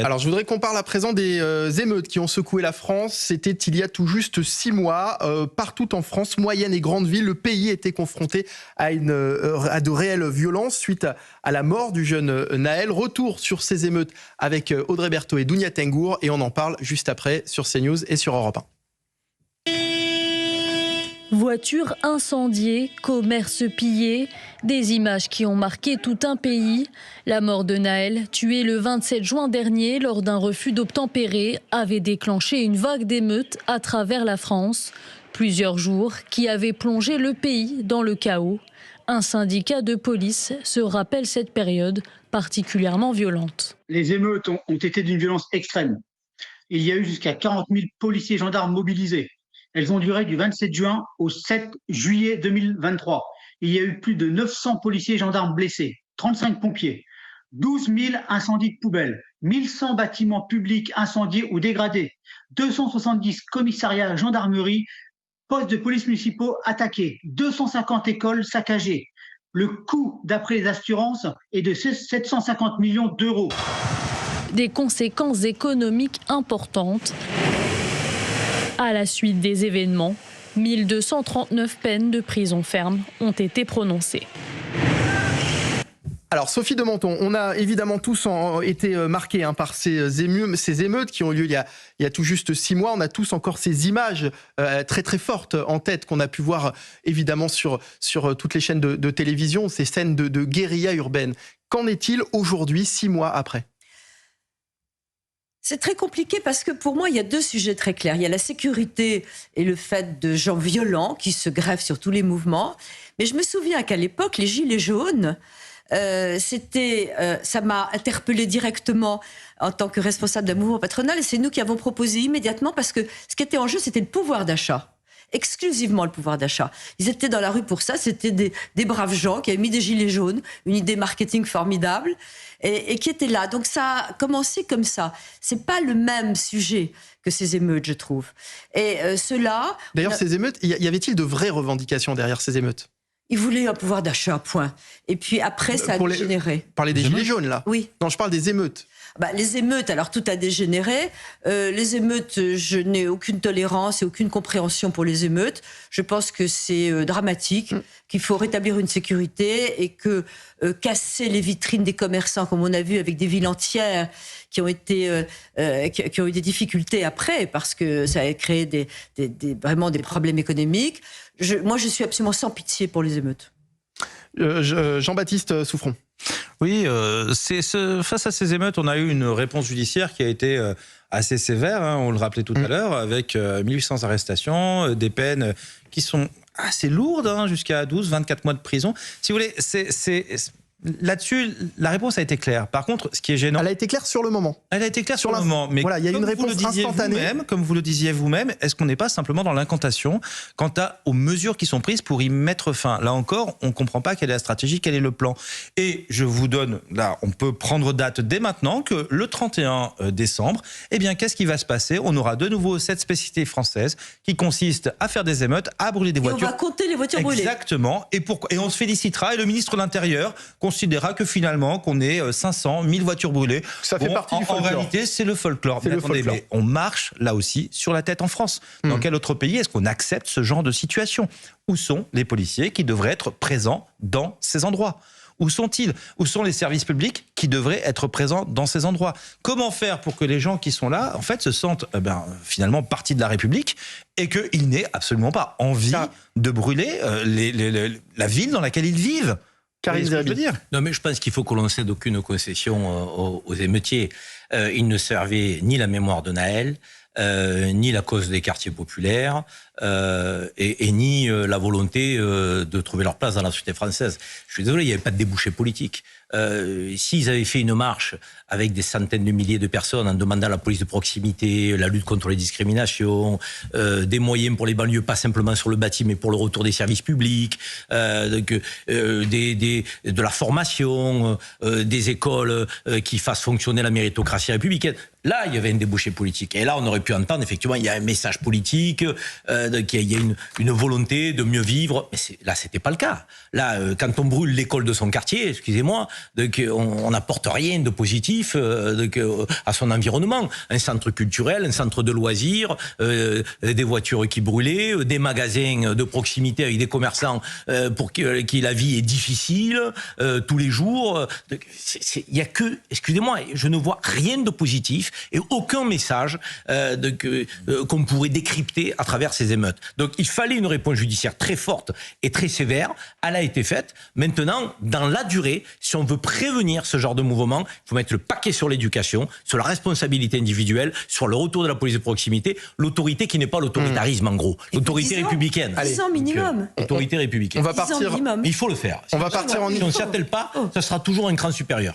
Alors, je voudrais qu'on parle à présent des émeutes qui ont secoué la France. C'était il y a tout juste 6 mois. Partout en France, moyennes et grandes villes, le pays était confronté à de réelles violences suite à la mort du jeune Nahel. Retour sur ces émeutes avec Audrey Berthaud et Dounia Tengour. Et on en parle juste après sur CNews et sur Europe 1. Voitures incendiées, commerces pillés, des images qui ont marqué tout un pays. La mort de Nahel, tué le 27 juin dernier lors d'un refus d'obtempérer, avait déclenché une vague d'émeutes à travers la France. Plusieurs jours qui avaient plongé le pays dans le chaos. Un syndicat de police se rappelle cette période particulièrement violente. Les émeutes ont été d'une violence extrême. Il y a eu jusqu'à 40 000 policiers et gendarmes mobilisés. Elles ont duré du 27 juin au 7 juillet 2023. Il y a eu plus de 900 policiers et gendarmes blessés, 35 pompiers, 12 000 incendies de poubelles, 1100 bâtiments publics incendiés ou dégradés, 270 commissariats, gendarmerie, postes de police municipaux attaqués, 250 écoles saccagées. Le coût, d'après les assurances, est de 750 millions d'euros. Des conséquences économiques importantes. À la suite des événements, 1239 peines de prison ferme ont été prononcées. Alors Sophie de Menton, on a évidemment tous été marqués par ces émeutes qui ont eu lieu il y a tout juste 6 mois. On a tous encore ces images très très fortes en tête qu'on a pu voir évidemment sur toutes les chaînes de télévision, ces scènes de guérilla urbaine. Qu'en est-il aujourd'hui, 6 mois après ? C'est très compliqué parce que pour moi, il y a 2 sujets très clairs. Il y a la sécurité et le fait de gens violents qui se greffent sur tous les mouvements. Mais je me souviens qu'à l'époque, les Gilets jaunes, ça m'a interpellée directement en tant que responsable d'un mouvement patronal. Et c'est nous qui avons proposé immédiatement parce que ce qui était en jeu, c'était le pouvoir d'achat. Exclusivement le pouvoir d'achat. Ils étaient dans la rue pour ça, c'était des braves gens qui avaient mis des gilets jaunes, une idée marketing formidable, et qui étaient là. Donc ça a commencé comme ça. C'est pas le même sujet que ces émeutes, je trouve. Et cela... D'ailleurs, ces émeutes, y avait-il de vraies revendications derrière ces émeutes ? Ils voulaient un pouvoir d'achat, point. Et puis après, ça a dégénéré. Vous parlez des gilets jaunes, là ? Oui. Non, je parle des émeutes. Les émeutes, alors tout a dégénéré. Les émeutes, je n'ai aucune tolérance et aucune compréhension pour les émeutes. Je pense que c'est dramatique, qu'il faut rétablir une sécurité et que casser les vitrines des commerçants, comme on a vu avec des villes entières qui ont eu des difficultés après, parce que ça a créé vraiment des problèmes économiques. Moi, je suis absolument sans pitié pour les émeutes. Jean-Baptiste Souffron. Oui, face à ces émeutes, on a eu une réponse judiciaire qui a été assez sévère, on le rappelait tout à l'heure, avec 1800 arrestations, des peines qui sont assez lourdes, jusqu'à 12-24 mois de prison. Si vous voulez, là-dessus, la réponse a été claire. Par contre, ce qui est gênant... Elle a été claire sur le moment. Elle a été claire sur le moment. Mais voilà, il y a une réponse instantanée. Comme vous le disiez vous-même, est-ce qu'on n'est pas simplement dans l'incantation quant aux mesures qui sont prises pour y mettre fin ? Là encore, on ne comprend pas quelle est la stratégie, quel est le plan. Et je vous donne, là, on peut prendre date dès maintenant que le 31 décembre, eh bien, qu'est-ce qui va se passer ? On aura de nouveau cette spécificité française qui consiste à faire des émeutes, à brûler des voitures. Et on va compter les voitures brûlées. Exactement. Et on se félicitera. Et le ministre de l'Intérieur considérera que finalement qu'on ait 500, 1000 voitures brûlées. Ça fait partie du folklore. En réalité, c'est le folklore. Mais attendez, mais on marche là aussi sur la tête en France. Dans quel autre pays est-ce qu'on accepte ce genre de situation ? Où sont les policiers qui devraient être présents dans ces endroits ? Où sont-ils ? Où sont les services publics qui devraient être présents dans ces endroits ? Comment faire pour que les gens qui sont là, en fait, se sentent finalement partie de la République et qu'ils n'aient absolument pas envie de brûler la ville dans laquelle ils vivent ? Non, mais je pense qu'il faut que l'on ne cède aucune concession aux émeutiers. Ils ne servaient ni la mémoire de Nahel, ni la cause des quartiers populaires, et ni la volonté de trouver leur place dans la société française. Je suis désolé, il n'y avait pas de débouché politique. S'ils avaient fait une marche avec des centaines de milliers de personnes en demandant la police de proximité, la lutte contre les discriminations, des moyens pour les banlieues, pas simplement sur le bâti, mais pour le retour des services publics, de la formation, des écoles qui fassent fonctionner la méritocratie républicaine. Là, il y avait un débouché politique. Et là, on aurait pu entendre, effectivement, il y a un message politique, qu'il y a une volonté de mieux vivre. Mais là, c'était pas le cas. Là, quand on brûle l'école de son quartier, excusez-moi, on n'apporte rien de positif à son environnement. Un centre culturel, un centre de loisirs, des voitures qui brûlaient, des magasins de proximité avec des commerçants pour qui la vie est difficile tous les jours. Il y a que, excusez-moi, je ne vois rien de positif et aucun message qu'on pourrait décrypter à travers ces émeutes. Donc il fallait une réponse judiciaire très forte et très sévère. Elle a été faite. Maintenant, dans la durée, si on veut prévenir ce genre de mouvement, il faut mettre le paquet sur l'éducation, sur la responsabilité individuelle, sur le retour de la police de proximité, l'autorité qui n'est pas l'autoritarisme en gros, l'autorité républicaine. 10 ans minimum. Autorité républicaine. On va partir. Mais il faut le faire. On va partir en Si on ne s'y attelle pas, ça sera toujours un cran supérieur.